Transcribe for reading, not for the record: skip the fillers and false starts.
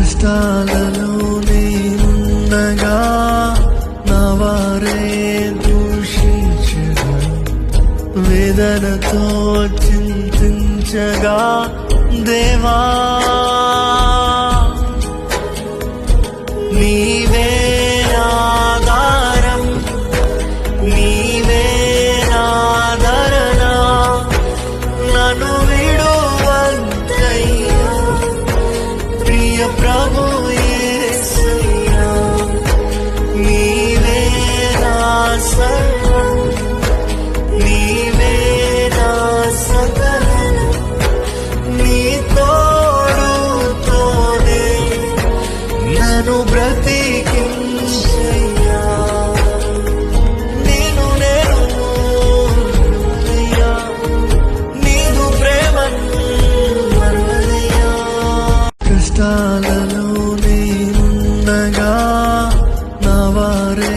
కష్టాలలో నేనుండగా నా వారే దూషించగా, వేదనతో చింతించగా, దేవా నీవే ఆధారం, నీవే ఆదరణ, నన్ను విడువద్దయ్యా ప్రియ ప్రభు యేసయ్యా. నీవే నా సర్వం, నీవే నా సకలం, నీ తోడుతోనే నన్ను బ్రతికించయ్యా. నేను అయ్యా నీదు ప్రేమను మరువదయ్యా. కష్టాలలో నేనుండగా నా వారే